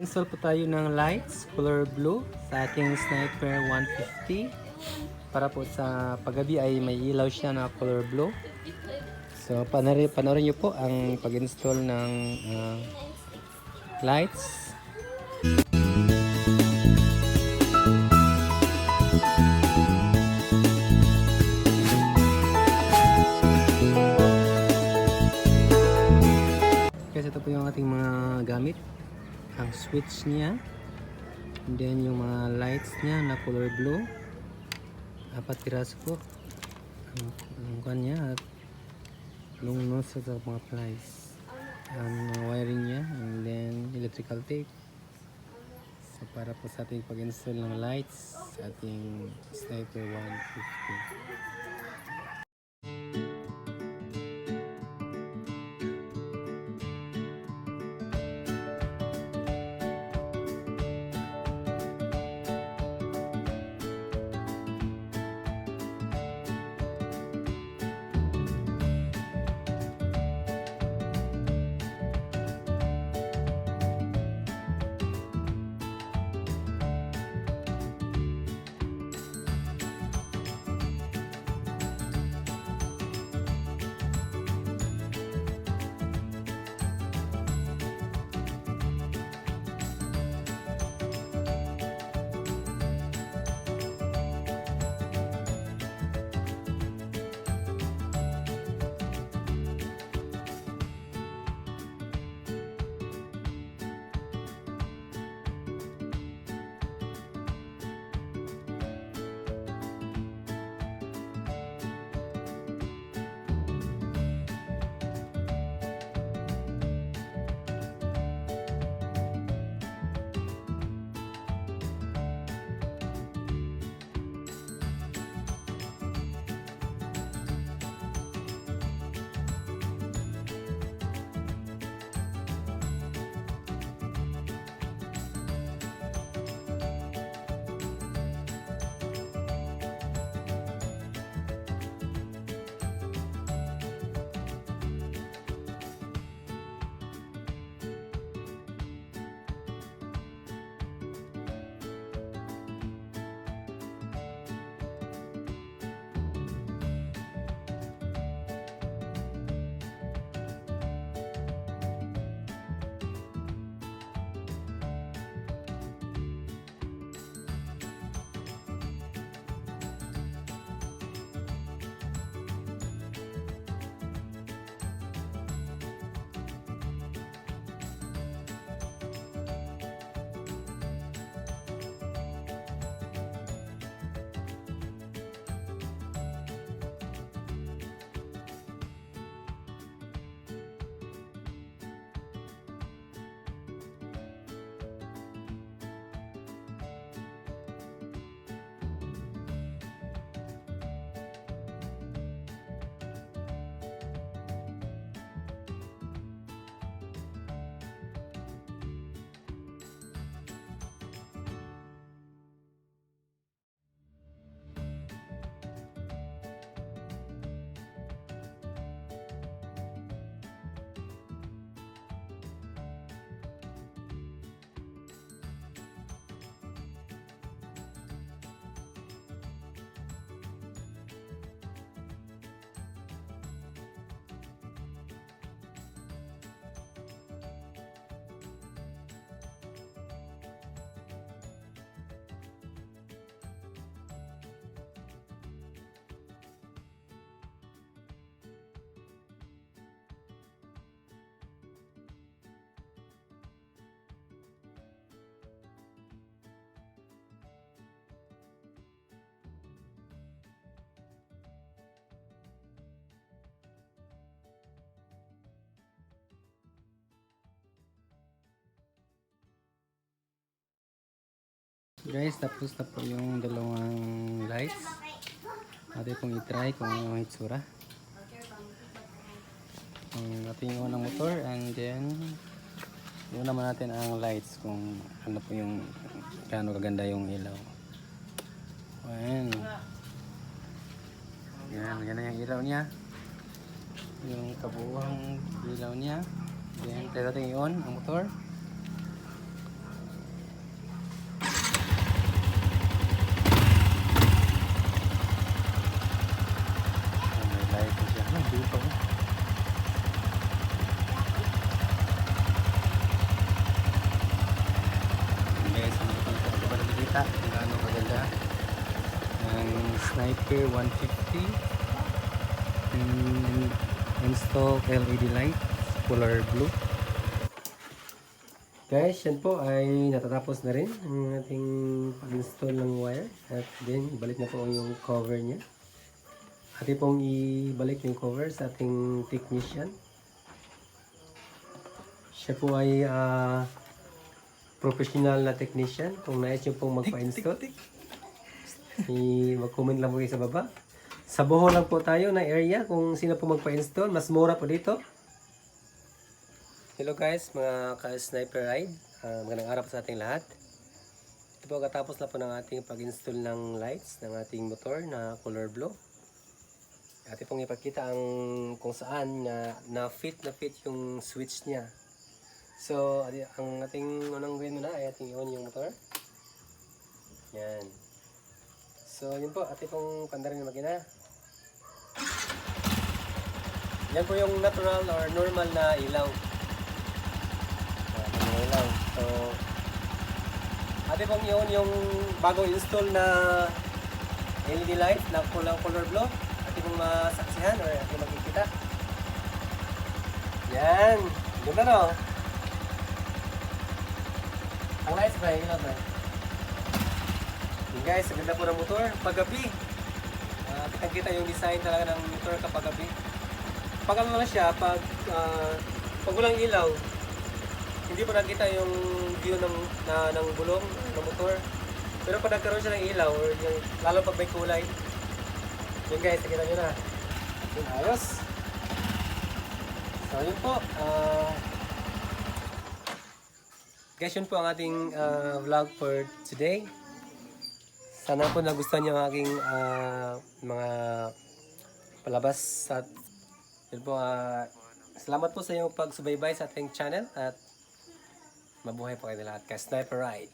Install po tayo ng lights, color blue sa ating Sniper 150. Para po sa paggabi ay may ilaw siya na color blue. So panoorin nyo po ang pag-install ng lights. Kasi ito po yung ating mga gamit. Ang switch niya, and then yung mga lights niya na color blue, 4 piraso po ang kanya, at yung nozzle sa mga plies, ang mga wiring niya, and then electrical tape. So para po sa ating pag-install ng lights sa ating Sniper 150. Guys, tapos na po yung dalawang lights. Natin pong i-try kung ano ang itsura. Ating unang motor, and then yun naman natin ang lights kung ano po yung gaano kaganda yung ilaw. Ayan. Yan, ganyan yung ilaw niya. Yung kabuuang ilaw niya. Then, try natin i-on ang motor. makita kung gaano kaganda ang Sniper 150 and install LED light color blue. Guys, yan po ay natatapos na rin ang ating pag-install ng wire at then balik na po yung cover niya. Atin pong ibalik yung cover sa ating technician. Siya po ay professional na technician. Kung nais nyo pong magpa-install, mag-comment lang po kayo sa baba. Sa Bohol lang po tayo na area kung sino po magpa-install. Mas mura po dito. Hello guys, mga ka-sniper ride. Magandang araw po sa ating lahat. Ito po katapos na po ng ating pag-install ng lights ng ating motor na color blue. Atin pong ipakita ang kung saan na fit yung switch niya. So, ang ating unang gawin muna ay ating i-on yung motor. Yan. So, yun po, atin pong pandarin yung makina. Yan po yung natural or normal na ilaw. Ilaw. So, atin pong i-on yung bagong install na LED light na color blue. Atin pong masaksihan or atin makikita. Yan. Ganda no? Ang lights ba? Ilaw ba? Yun guys, ang ganda po ng motor. Paggabi. Kita yung design talaga ng motor kapag gabi. Pag ano lang siya, pag walang ilaw, hindi po nakita yung view ng gulong ng motor. Pero pag nagkaroon siya ng ilaw, or yung, lalo pag may kulay, yun guys, nakita nyo na. Yun, ayos. So yun po. Guys, yun po ang ating vlog for today. Sana po nagustuhan niyo ang aking mga palabas. At yun po, salamat po sa iyong pagsubaybay sa ating channel at mabuhay po kayo lahat. Ka-Sniper Ride.